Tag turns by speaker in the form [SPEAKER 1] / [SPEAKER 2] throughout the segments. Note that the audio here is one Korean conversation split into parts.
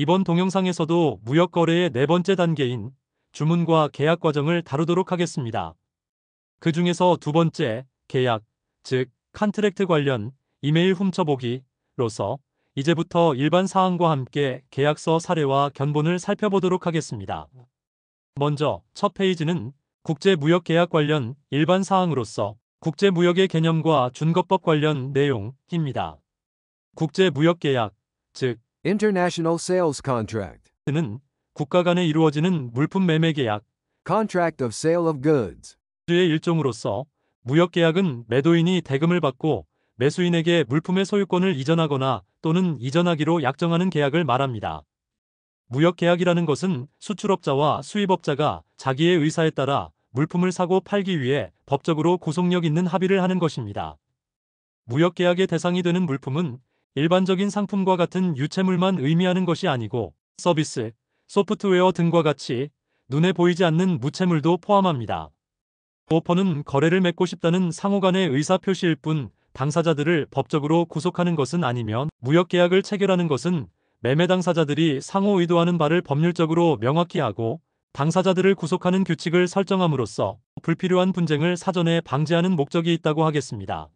[SPEAKER 1] 이번 동영상에서도 무역거래의 네 번째 단계인 주문과 계약 과정을 다루도록 하겠습니다. 그 중에서 두 번째, 계약, 즉 컨트랙트 관련 이메일 훔쳐보기로서 이제부터 일반 사항과 함께 계약서 사례와 견본을 살펴보도록 하겠습니다. 먼저 첫 페이지는 국제무역계약 관련 일반 사항으로서 국제무역의 개념과 준거법 관련 내용입니다. 국제무역계약, 즉
[SPEAKER 2] International Sales Contract.
[SPEAKER 1] 는 국가 간에 이루어지는 물품 매매 계약,
[SPEAKER 2] Contract of Sale of Goods.
[SPEAKER 1] 의 일종으로서 무역계약은 매도인이 대금을 받고 매수인에게 물품의 소유권을 이전하거나 또는 이전하기로 약정하는 계약을 말합니다. 무역계약이라는 것은 수출업자와 수입업자가 자기의 의사에 따라 물품을 사고 팔기 위해 법적으로 구속력 있는 합의를 하는 것입니다. 무역계약의 대상이 되는 물품은 일반적인 상품과 같은 유체물만 의미하는 것이 아니고 서비스, 소프트웨어 등과 같이 눈에 보이지 않는 무체물도 포함합니다. 오퍼는 거래를 맺고 싶다는 상호 간의 의사표시일 뿐 당사자들을 법적으로 구속하는 것은 아니면 무역계약을 체결하는 것은 매매 당사자들이 상호 의도하는 바를 법률적으로 명확히 하고 당사자들을 구속하는 규칙을 설정함으로써 불필요한 분쟁을 사전에 방지하는 목적이 있다고 하겠습니다.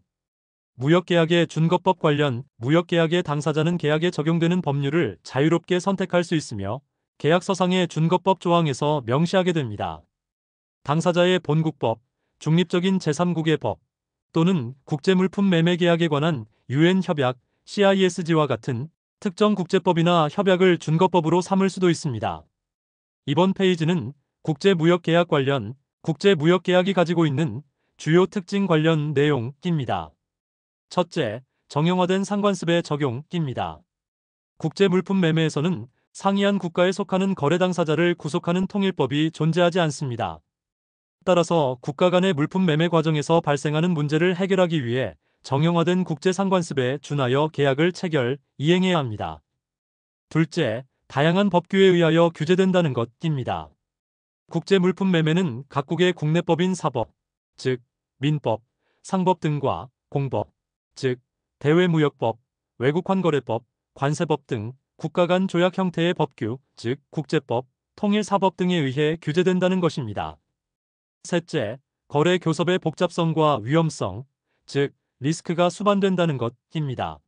[SPEAKER 1] 무역계약의 준거법 관련 무역계약의 당사자는 계약에 적용되는 법률을 자유롭게 선택할 수 있으며 계약서상의 준거법 조항에서 명시하게 됩니다. 당사자의 본국법, 중립적인 제3국의 법 또는 국제물품 매매 계약에 관한 UN 협약, CISG와 같은 특정 국제법이나 협약을 준거법으로 삼을 수도 있습니다. 이번 페이지는 국제무역계약 관련 국제무역계약이 가지고 있는 주요 특징 관련 내용입니다. 첫째, 정형화된 상관습의 적용입니다. 국제물품 매매에서는 상이한 국가에 속하는 거래 당사자를 구속하는 통일법이 존재하지 않습니다. 따라서 국가 간의 물품 매매 과정에서 발생하는 문제를 해결하기 위해 정형화된 국제상관습에 준하여 계약을 체결, 이행해야 합니다. 둘째, 다양한 법규에 의하여 규제된다는 것입니다. 국제물품 매매는 각국의 국내법인 사법, 즉 민법, 상법 등과 공법, 즉 대외무역법, 외국환거래법, 관세법 등 국가 간 조약 형태의 법규, 즉 국제법, 통일사법 등에 의해 규제된다는 것입니다. 셋째, 거래 교섭의 복잡성과 위험성, 즉 리스크가 수반된다는 것입니다.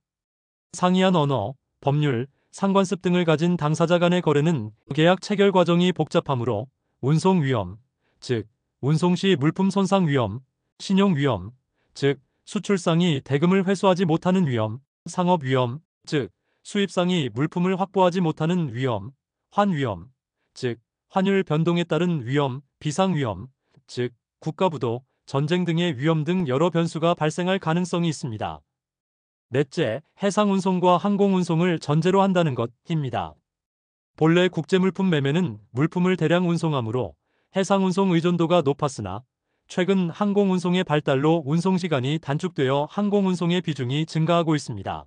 [SPEAKER 1] 상이한 언어, 법률, 상관습 등을 가진 당사자 간의 거래는 계약 체결 과정이 복잡하므로 운송 위험, 즉 운송 시 물품 손상 위험, 신용 위험, 즉 수출상이 대금을 회수하지 못하는 위험, 상업 위험, 즉 수입상이 물품을 확보하지 못하는 위험, 환 위험, 즉 환율 변동에 따른 위험, 비상 위험, 즉 국가부도, 전쟁 등의 위험 등 여러 변수가 발생할 가능성이 있습니다. 넷째, 해상운송과 항공운송을 전제로 한다는 것입니다. 본래 국제물품 매매는 물품을 대량 운송하므로 해상운송 의존도가 높았으나 최근 항공운송의 발달로 운송시간이 단축되어 항공운송의 비중이 증가하고 있습니다.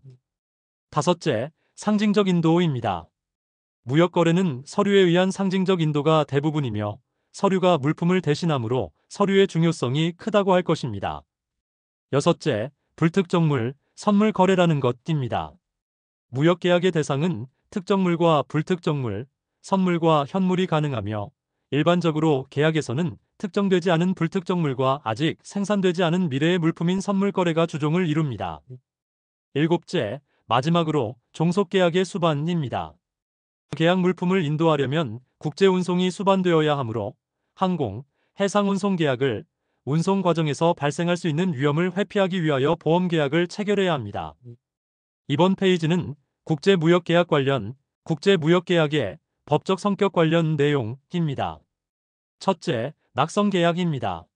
[SPEAKER 1] 다섯째, 상징적 인도입니다. 무역거래는 서류에 의한 상징적 인도가 대부분이며 서류가 물품을 대신하므로 서류의 중요성이 크다고 할 것입니다. 여섯째, 불특정물, 선물 거래라는 것입니다. 무역계약의 대상은 특정물과 불특정물, 선물과 현물이 가능하며 일반적으로 계약에서는 특정되지 않은 불특정물과 아직 생산되지 않은 미래의 물품인 선물 거래가 주종을 이룹니다. 일곱째, 마지막으로 종속계약의 수반입니다. 계약 물품을 인도하려면 국제운송이 수반되어야 하므로 항공, 해상운송 계약을 운송 과정에서 발생할 수 있는 위험을 회피하기 위하여 보험계약을 체결해야 합니다. 이번 페이지는 국제무역계약 관련 국제무역계약의 법적 성격 관련 내용입니다. 첫째, 낙성계약입니다.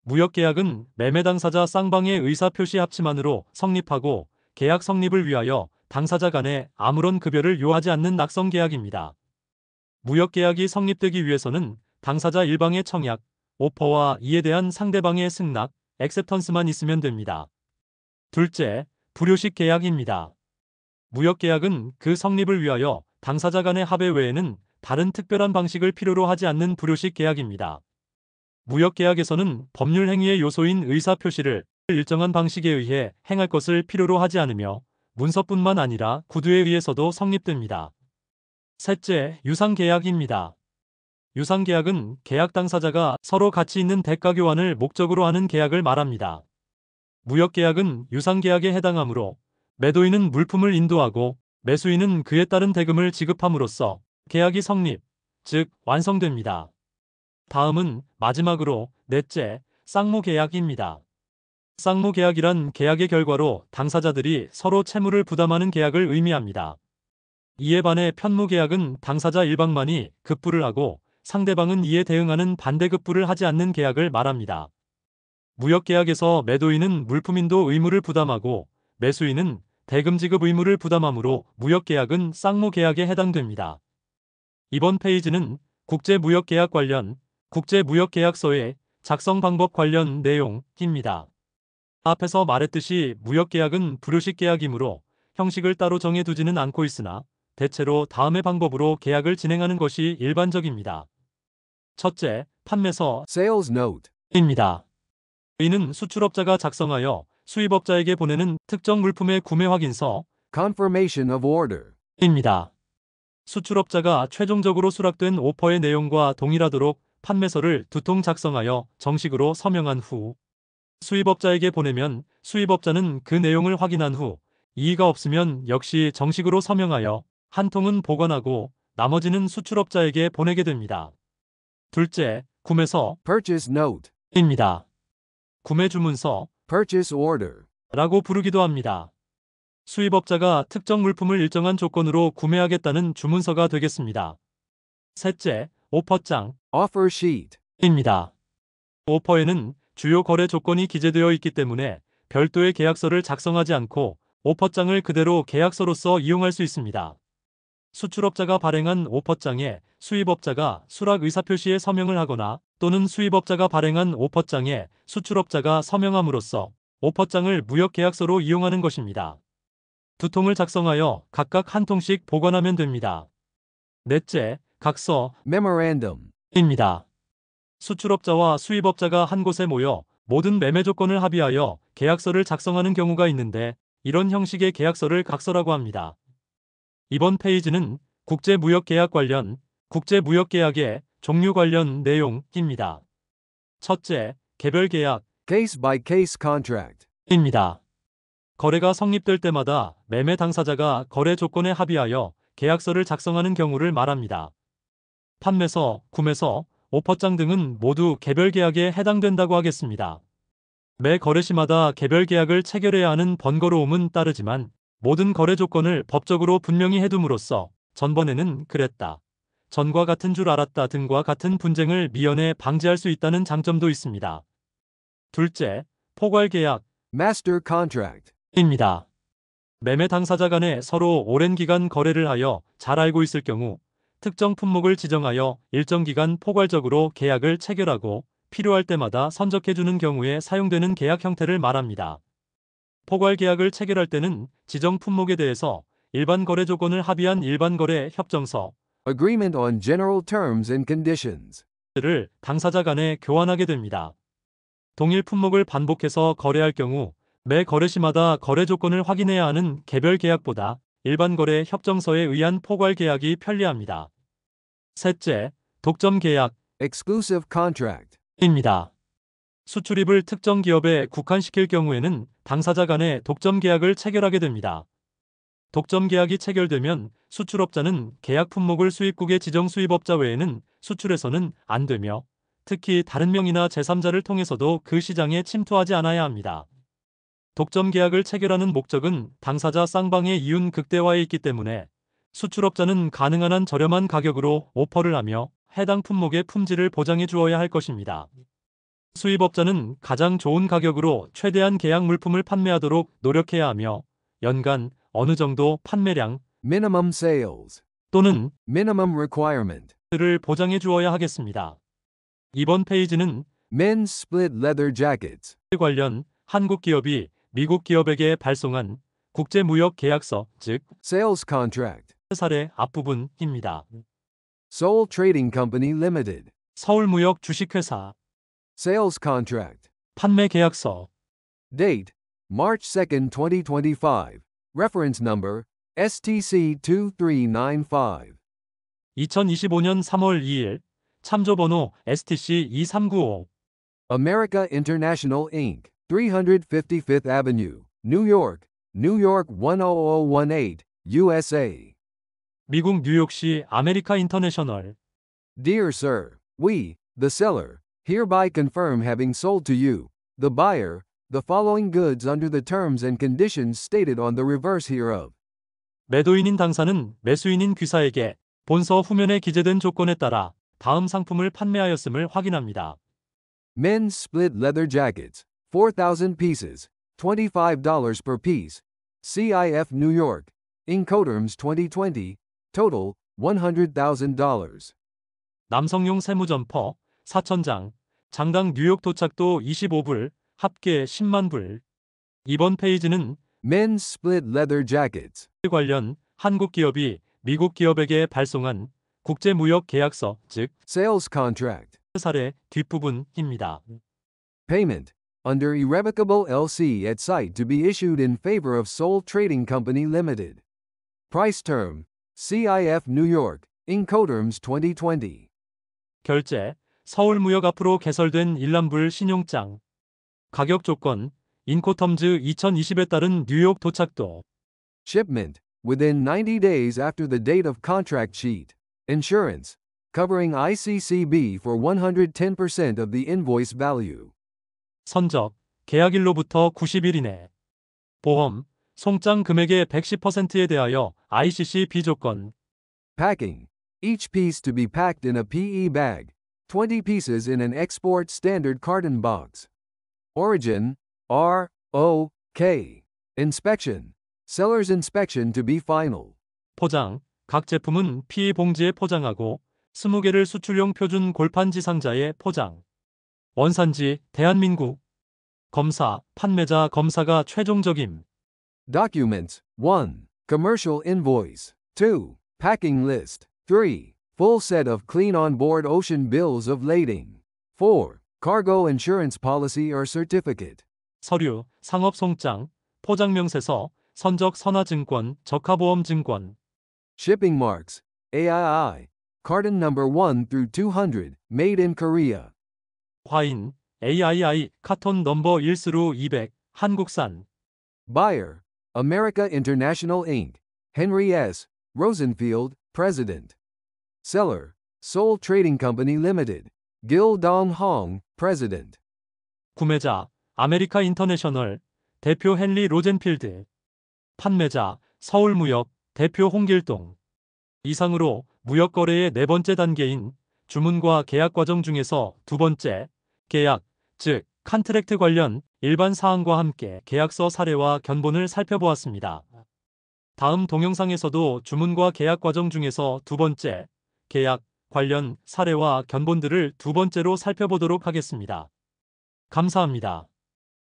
[SPEAKER 1] 무역계약은 매매 당사자 쌍방의 의사표시 합치만으로 성립하고 계약 성립을 위하여 당사자 간에 아무런 급여를 요하지 않는 낙성계약입니다. 무역계약이 성립되기 위해서는 당사자 일방의 청약, 오퍼와 이에 대한 상대방의 승낙, 액셉턴스만 있으면 됩니다. 둘째, 불효식 계약입니다. 무역계약은 그 성립을 위하여 당사자 간의 합의 외에는 다른 특별한 방식을 필요로 하지 않는 불효식 계약입니다. 무역계약에서는 법률 행위의 요소인 의사표시를 일정한 방식에 의해 행할 것을 필요로 하지 않으며 문서뿐만 아니라 구두에 의해서도 성립됩니다. 셋째, 유상계약입니다. 유상계약은 계약 당사자가 서로 가치 있는 대가 교환을 목적으로 하는 계약을 말합니다. 무역계약은 유상계약에 해당하므로 매도인은 물품을 인도하고 매수인은 그에 따른 대금을 지급함으로써 계약이 성립, 즉 완성됩니다. 다음은 마지막으로 넷째, 쌍무계약입니다. 쌍무계약이란 계약의 결과로 당사자들이 서로 채무를 부담하는 계약을 의미합니다. 이에 반해 편무계약은 당사자 일방만이 급부를 하고 상대방은 이에 대응하는 반대급부를 하지 않는 계약을 말합니다. 무역계약에서 매도인은 물품인도 의무를 부담하고 매수인은 대금 지급 의무를 부담하므로 무역계약은 쌍무계약에 해당됩니다. 이번 페이지는 국제무역계약 관련 국제무역계약서의 작성 방법 관련 내용입니다. 앞에서 말했듯이 무역계약은 불효식 계약이므로 형식을 따로 정해두지는 않고 있으나 대체로 다음의 방법으로 계약을 진행하는 것이 일반적입니다. 첫째, 판매서입니다.
[SPEAKER 2] Sales note.
[SPEAKER 1] 이는 수출업자가 작성하여 수입업자에게 보내는 특정 물품의 구매 확인서입니다.
[SPEAKER 2] Confirmation of order.
[SPEAKER 1] 수출업자가 최종적으로 수락된 오퍼의 내용과 동일하도록 판매서를 2통 작성하여 정식으로 서명한 후 수입업자에게 보내면 수입업자는 그 내용을 확인한 후 이의가 없으면 역시 정식으로 서명하여 한 통은 보관하고 나머지는 수출업자에게 보내게 됩니다. 둘째, 구매서입니다.
[SPEAKER 2] Purchase note.
[SPEAKER 1] 구매 주문서라고
[SPEAKER 2] Purchase order.
[SPEAKER 1] 부르기도 합니다. 수입업자가 특정 물품을 일정한 조건으로 구매하겠다는 주문서가 되겠습니다. 셋째, 오퍼장.
[SPEAKER 2] Offer sheet.
[SPEAKER 1] 오퍼에는 주요 거래 조건이 기재되어 있기 때문에 별도의 계약서를 작성하지 않고 오퍼장을 그대로 계약서로서 이용할 수 있습니다. 수출업자가 발행한 오퍼장에 수입업자가 수락 의사표시에 서명을 하거나 또는 수입업자가 발행한 오퍼장에 수출업자가 서명함으로써 오퍼장을 무역계약서로 이용하는 것입니다. 2통을 작성하여 각각 한 통씩 보관하면 됩니다. 넷째, 각서입니다.
[SPEAKER 2] Memorandum.
[SPEAKER 1] 수출업자와 수입업자가 한 곳에 모여 모든 매매 조건을 합의하여 계약서를 작성하는 경우가 있는데 이런 형식의 계약서를 각서라고 합니다. 이번 페이지는 국제무역계약 관련 국제무역계약의 종류 관련 내용입니다. 첫째, 개별계약.
[SPEAKER 2] Case by case contract.
[SPEAKER 1] 거래가 성립될 때마다 매매 당사자가 거래 조건에 합의하여 계약서를 작성하는 경우를 말합니다. 판매서, 구매서, 오퍼장 등은 모두 개별계약에 해당된다고 하겠습니다. 매 거래시마다 개별계약을 체결해야 하는 번거로움은 따르지만 모든 거래 조건을 법적으로 분명히 해둠으로써 전번에는 그랬다, 전과 같은 줄 알았다 등과 같은 분쟁을 미연에 방지할 수 있다는 장점도 있습니다. 둘째, 포괄계약.
[SPEAKER 2] Master contract.
[SPEAKER 1] 매매 당사자 간에 서로 오랜 기간 거래를 하여 잘 알고 있을 경우 특정 품목을 지정하여 일정 기간 포괄적으로 계약을 체결하고 필요할 때마다 선적해주는 경우에 사용되는 계약 형태를 말합니다. 포괄 계약을 체결할 때는 지정 품목에 대해서 일반 거래 조건을 합의한 일반 거래 협정서
[SPEAKER 2] Agreement on general terms and conditions.
[SPEAKER 1] 를 당사자 간에 교환하게 됩니다. 동일 품목을 반복해서 거래할 경우 매 거래시마다 거래 조건을 확인해야 하는 개별 계약보다 일반 거래 협정서에 의한 포괄 계약이 편리합니다. 셋째, 독점 계약.
[SPEAKER 2] Exclusive contract.
[SPEAKER 1] 수출입을 특정 기업에 국한시킬 경우에는 당사자 간에 독점 계약을 체결하게 됩니다. 독점 계약이 체결되면 수출업자는 계약 품목을 수입국의 지정 수입업자 외에는 수출해서는 안 되며 특히 다른 명의나 제3자를 통해서도 그 시장에 침투하지 않아야 합니다. 독점 계약을 체결하는 목적은 당사자 쌍방의 이윤 극대화에 있기 때문에 수출업자는 가능한 한 저렴한 가격으로 오퍼를 하며 해당 품목의 품질을 보장해 주어야 할 것입니다. 수입업자는 가장 좋은 가격으로 최대한 계약 물품을 판매하도록 노력해야 하며 연간 어느 정도 판매량
[SPEAKER 2] Minimum sales.
[SPEAKER 1] 또는
[SPEAKER 2] Minimum requirement.
[SPEAKER 1] 를 보장해 주어야 하겠습니다. 이번 페이지는
[SPEAKER 2] Men's split leather jackets.
[SPEAKER 1] 관련 한국 기업이 미국 기업에게 발송한 국제무역 계약서, 즉
[SPEAKER 2] Sales contract.
[SPEAKER 1] 사례 앞부분입니다.
[SPEAKER 2] Seoul Trading Company Limited.
[SPEAKER 1] 서울무역 주식회사
[SPEAKER 2] Sales contract.
[SPEAKER 1] 판매 계약서.
[SPEAKER 2] Date: March 2, 2025. Reference number: STC 2395.
[SPEAKER 1] 2025년 3월 2일, 참조번호 STC 2395.
[SPEAKER 2] America International Inc., 355th Avenue, New York, New York 10018, USA.
[SPEAKER 1] 미국 뉴욕시 아메리카 인터내셔널.
[SPEAKER 2] Dear Sir, we, the seller, hereby confirm having sold to you, the buyer, the following goods under the terms and conditions stated on the reverse hereof.
[SPEAKER 1] 매도인인 당사는 매수인인 귀사에게 본서 후면에 기재된 조건에 따라 다음 상품을 판매하였음을 확인합니다.
[SPEAKER 2] Men's split leather jackets, 4,000 pieces, $25 per piece. CIF New York, Incoterms 2020, total, $100,000.
[SPEAKER 1] 남성용 세무 점퍼 4,000장, 장당 뉴욕 도착도 25불, 합계 10만 불. 이번 페이지는
[SPEAKER 2] Men's split leather jackets.
[SPEAKER 1] 관련 한국 기업이 미국 기업에게 발송한 국제무역 계약서, 즉
[SPEAKER 2] Sales contract.
[SPEAKER 1] 사례 뒷부분입니다.
[SPEAKER 2] Payment. Under irrevocable LC at site to be issued in favor of Seoul Trading Company Limited. Price term. CIF New York, Incoterms 2020.
[SPEAKER 1] 결제, 서울무역 앞으로 개설된 일람불 신용장. 가격 조건, 인코텀즈 2020에 따른 뉴욕 도착도.
[SPEAKER 2] Shipment. Within 90 days after the date of contract sheet. Insurance. Covering ICCB for 110% of the invoice value.
[SPEAKER 1] 선적, 계약일로부터 90일 이내. 보험, 송장 금액의 110%에 대하여 ICC 비조건.
[SPEAKER 2] Packing. Each piece to be packed in a PE bag. 20 pieces in an export standard carton box. Origin. ROK. Inspection. Seller's inspection to be final.
[SPEAKER 1] 포장, 각 제품은 PE 봉지에 포장하고 20개를 수출용 표준 골판지 상자에 포장. 원산지, 대한민국. 검사, 판매자 검사가 최종적임.
[SPEAKER 2] Documents. 1. Commercial invoice. 2. Packing list. 3. Full set of clean on-board ocean bills of lading. 4. Cargo insurance policy or certificate.
[SPEAKER 1] 서류, 상업 송장, 포장명세서, 선적 선화증권, 적하보험증권.
[SPEAKER 2] Shipping marks. AII. Carton number 1 through 200. Made in Korea.
[SPEAKER 1] 과인, AII, 카톤 넘버 1스루 200, 한국산.
[SPEAKER 2] Buyer. America International Inc. Henry S. Rosenfield, President. Seller. Seoul Trading Company Limited. Gil Dong Hong, President.
[SPEAKER 1] 구매자, 아메리카 인터내셔널, 대표 헨리 로젠필드. 판매자, 서울무역, 대표 홍길동. 이상으로 무역거래의 네 번째 단계인 주문과 계약 과정 중에서 두 번째, 계약, 즉 컨트랙트 관련 일반 사항과 함께 계약서 사례와 견본을 살펴보았습니다. 다음 동영상에서도 주문과 계약 과정 중에서 두 번째, 계약 관련 사례와 견본들을 두 번째로 살펴보도록 하겠습니다. 감사합니다.